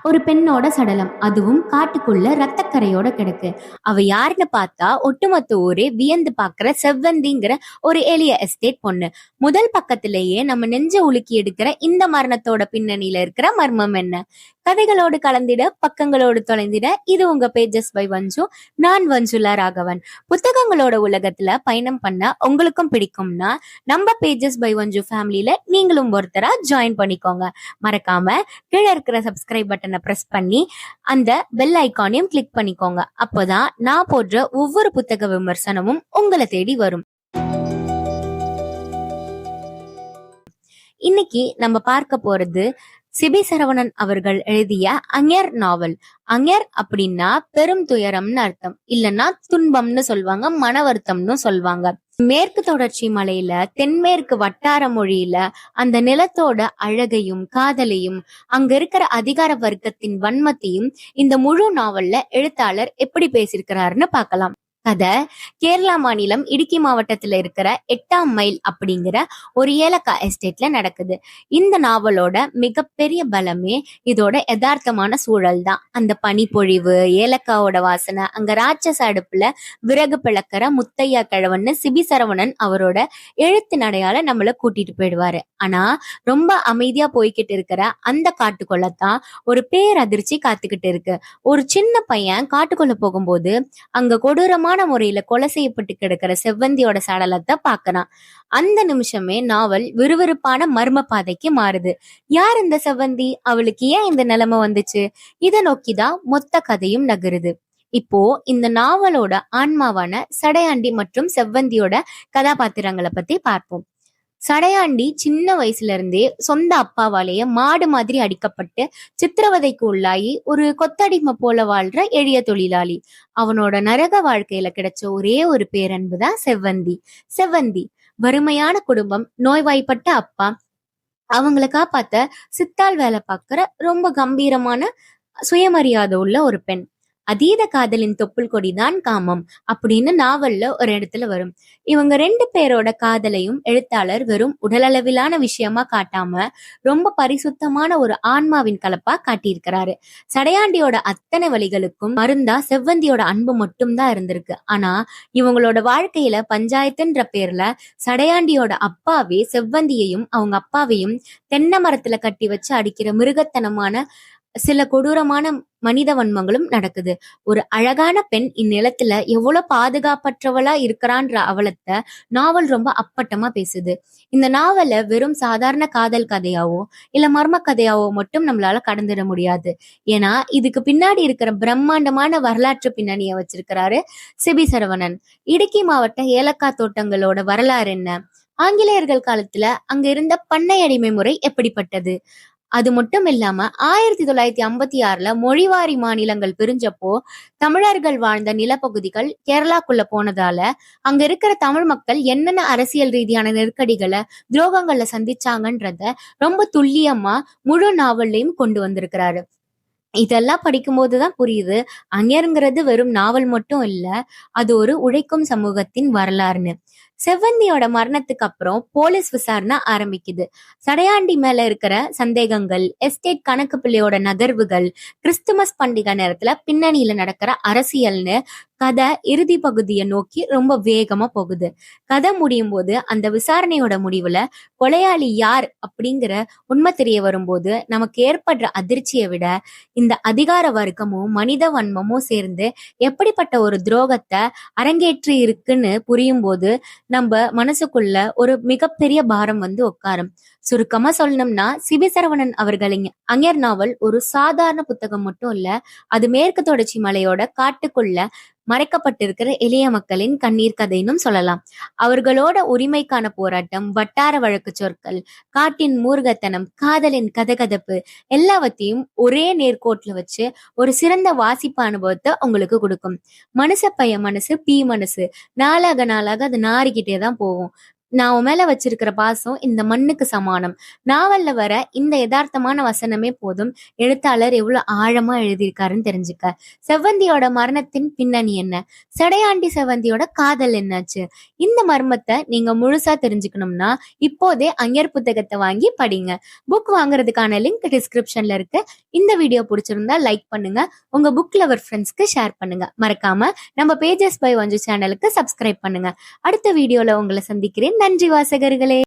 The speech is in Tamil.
ஒரு பெண்ணோட சடலம், அதுவும் காட்டுக்குள்ள ரத்தக்கரையோட கிடக்கு. அவ யாருன்னு பார்த்தா ஒட்டுமொத்த ஊரே வியந்து பாக்குற செவ்வந்திங்கிற ஒரு எளிய எஸ்டேட் பொண்ணு. முதல் பக்கத்திலேயே நம்ம நெஞ்ச உலுக்கி எடுக்கிற இந்த மரணத்தோட பின்னணியில இருக்கிற மர்மம் என்ன? கதைகளோடு கலந்திட, பக்கங்களோடு தொலைந்திட, இது உங்க பேஜஸ் பை வஞ்சு. நான் வஞ்சுலா ராகவன். புத்தகங்களோட உலகத்துல பயணம் பண்ண உங்களுக்கும் பிடிக்கும்னா நம்ம பேஜஸ் பை வஞ்சு ஃபேமிலியில நீங்களும் ஒருத்தரா ஜாயின் பண்ணிக்கோங்க. மறக்காம கீழே இருக்கிற சப்ஸ்கிரைப் பட்டனை பிரஸ் பண்ணி அந்த பெல் ஐக்கானையும் கிளிக் பண்ணிக்கோங்க. அப்போதான் நான் போடுற ஒவ்வொரு புத்தக விமர்சனமும் உங்களை தேடி வரும். இன்னைக்கு நம்ம பார்க்க போறது சிபி சரவணன் அவர்கள் எழுதிய அஞர் நாவல். அஞர் அப்படின்னா பெரும் துயரம்னு அர்த்தம், இல்லைன்னா துன்பம்னு சொல்லுவாங்க, மன வருத்தம்னு சொல்லுவாங்க. மேற்கு தொடர்ச்சி மலையில தென்மேற்கு வட்டார மொழியில அந்த நிலத்தோட அழகையும் காதலையும் அங்க இருக்கிற அதிகார வர்க்கத்தின் வன்மத்தையும் இந்த முழு நாவல்ல எழுத்தாளர் எப்படி பேசியிருக்கிறாருன்னு பார்க்கலாம். கதை கேரளா மாநிலம் இடுக்கி மாவட்டத்துல இருக்கிற 8ஆம் மைல் அப்படிங்கிற ஒரு ஏலக்காய் எஸ்டேட்ல நடக்குது. இந்த நாவலோட மிகப்பெரிய பலமே இதோட யதார்த்தமான சூழல் தான். அந்த பனிப்பொழிவு, ஏலக்காவோட வாசனை, அங்க ராட்சச அடுப்புல விறகு பிளக்கிற முத்தையா கிழவன்னு சிபி சரவணன் அவரோட எழுத்து நடையால நம்மள கூட்டிட்டு போயிடுவாரு. ஆனா ரொம்ப அமைதியா போய்கிட்டு இருக்கிற அந்த காட்டுக்குள்ளதான் ஒரு பேரதிர்ச்சி காத்துக்கிட்டு இருக்கு. ஒரு சின்ன பையன் காட்டுக்குள்ள போகும்போது அங்க கொடூரமான முறையில கொலை செய்யப்பட்டு கிடக்கிற செவ்வந்தியோட சடலத்தை பார்க்கறான். அந்த நிமிஷமே நாவல் விறுவிறுப்பான மர்ம பாதைக்கு மாறுது. யார் இந்த செவ்வந்தி? அவளுக்கு ஏன் இந்த நிலைமை வந்துச்சு? இதை நோக்கிதான் மொத்த கதையும் நகருது. இப்போ இந்த நாவலோட ஆன்மாவான சடையாண்டி மற்றும் செவ்வந்தியோட கதாபாத்திரங்களை பத்தி பார்ப்போம். சடையாண்டி சின்ன வயசுல இருந்தே சொந்த அப்பாவாலேயே மாடு மாதிரி அடிக்கப்பட்டு சித்திரவதைக்கு உள்ளாகி ஒரு கொத்தடிமை போல வாழ்ற எளிய தொழிலாளி. அவனோட நரக வாழ்க்கையில கிடைச்ச ஒரே ஒரு பேரன்புதான் செவ்வந்தி. செவ்வந்தி வறுமையான குடும்பம், நோய்வாய்ப்பட்ட அப்பா, அவங்களை காப்பாத்த சித்தால் வேலை பார்க்கிற ரொம்ப கம்பீரமான சுயமரியாதை உள்ள ஒரு பெண். அதீத காதலின் தொப்புள் கொடிதான் காமம் அப்படின்னு நாவல்ல ஒரு இடத்துல வரும். இவங்க 2 பேரோட காதலையும் எழுத்தாளர் வெறும் உடலளவிலான விஷயமா காட்டாம ரொம்ப பரிசுத்தமான ஒரு ஆன்மாவின் கலப்பா காட்டியிருக்கிறாரு. சடையாண்டியோட அத்தனை வழிகளுக்கும் மருந்தா செவ்வந்தியோட அன்பு மட்டும்தான் இருந்திருக்கு. ஆனா இவங்களோட வாழ்க்கையில பஞ்சாயத்துன்ற பேர்ல சடையாண்டியோட அப்பாவே செவ்வந்தியையும் அவங்க அப்பாவையும் தென்னை மரத்துல கட்டி வச்சு அடிக்கிற மிருகத்தனமான சில கொடூரமான மனித வன்மங்களும் நடக்குது. ஒரு அழகான பெண் இந்நிலத்துல எவ்வளவு பாதுகாப்பற்றவளா இருக்கிறான்ற அவலத்தை நாவல் ரொம்ப அப்பட்டமா பேசுது. இந்த நாவலை வெறும் சாதாரண காதல் கதையாவோ இல்ல மர்ம கதையாவோ மட்டும் நம்மளால கடந்துட முடியாது. ஏன்னா இதுக்கு பின்னாடி இருக்கிற பிரம்மாண்டமான வரலாற்று பின்னணியை வச்சிருக்கிறாரு சிபி சரவணன். இடுக்கி மாவட்ட ஏலக்காய் தோட்டங்களோட வரலாறு என்ன? ஆங்கிலேயர்கள் காலத்துல அங்க இருந்த பண்ணை அடிமை முறை எப்படிப்பட்டது? அது மட்டும் இல்லாம 1956 மொழிவாரி மாநிலங்கள் பிரிஞ்சப்போ தமிழர்கள் வாழ்ந்த நிலப்பகுதிகள் கேரளாக்குள்ள போனதால அங்க இருக்கிற தமிழ் மக்கள் என்னென்ன அரசியல் ரீதியான நெருக்கடிகளை, துரோகங்களை சந்திச்சாங்கன்றத ரொம்ப துல்லியமா முழு நாவல்லையும் கொண்டு வந்திருக்கிறாரு. இதெல்லாம் படிக்கும்போதுதான் புரியுது, அஞருங்கிறது வெறும் நாவல் மட்டும் இல்ல, அது ஒரு உழைக்கும் சமூகத்தின் வரலாறுன்னு. செவ்வந்தியோட மரணத்துக்கு அப்புறம் போலீஸ் விசாரணை ஆரம்பிக்குது. சடையாண்டி மேல இருக்கிற சந்தேகங்கள், எஸ்டேட் கணக்கு பிள்ளையோட நகர்வுகள், கிறிஸ்துமஸ் பண்டிகை நேரத்துல பின்னணியில நடக்கிற அரசியல்னு கதை இறுதி பகுதியை நோக்கி ரொம்ப வேகமா போகுது. கதை முடியும் போது அந்த விசாரணையோட முடிவுல கொலையாளி யார் அப்படிங்கிற உண்மை தெரிய வரும்போது நமக்கு ஏற்படுற அதிர்ச்சியை விட இந்த அதிகார வர்க்கமும் மனித வன்மமும் சேர்ந்து எப்படிப்பட்ட ஒரு துரோகத்தை அரங்கேற்றி இருக்குன்னு புரியும் போது நம்ம மனசுக்குள்ள ஒரு மிகப்பெரிய பாரம் வந்து உட்காரும். சுருக்கமா சொல்லணும்னா சிபி சரவணன் அவர்களின் அஞர் நாவல் ஒரு சாதாரண புத்தகம் மட்டும் இல்ல, அது மேற்கு தொடர்ச்சி மலையோட காட்டுக்குள்ள மறைக்கப்பட்டிருக்கிற எளிய மக்களின் கண்ணீர் கதைன்னு சொல்லலாம். அவர்களோட உரிமைக்கான போராட்டம், வட்டார வழக்கு சொற்கள், காட்டின் மூர்க்கத்தனம், காதலின் கதகதப்பு எல்லாவற்றையும் ஒரே நேர்கோட்ல வச்சு ஒரு சிறந்த வாசிப்பு அனுபவத்தை உங்களுக்கு கொடுக்கும். மனசு பைய மனசு பீ மனசு நாளாக நாளாக அது நாறிக்கிட்டே தான் போகும். நான் உன் மேல வச்சிருக்கிற பாசம் இந்த மண்ணுக்கு சமானம். நாவல்ல வர இந்த யதார்த்தமான வசனமே போதும் எழுத்தாளர் எவ்வளவு ஆழமா எழுதியிருக்காருன்னு தெரிஞ்சுக்க. செவ்வந்தியோட மரணத்தின் பின்னணி என்ன, சடையாண்டி செவ்வந்தியோட காதல் என்னாச்சு, இந்த மர்மத்தை நீங்க முழுசா தெரிஞ்சுக்கணும்னா இப்போதே அங்கர் புத்தகத்தை வாங்கி படிங்க. புக் வாங்குறதுக்கான லிங்க் டிஸ்கிரிப்ஷன்ல இருக்கு. இந்த வீடியோ பிடிச்சிருந்தா லைக் பண்ணுங்க, உங்க புக் லவர் ஃப்ரெண்ட்ஸ்க்கு ஷேர் பண்ணுங்க. மறக்காம நம்ம பேஜஸ் பை வஞ்சு சேனலுக்கு சப்ஸ்கிரைப் பண்ணுங்க. அடுத்த வீடியோல உங்களை சந்திக்கிறேன். நன்றி வாசகர்களே.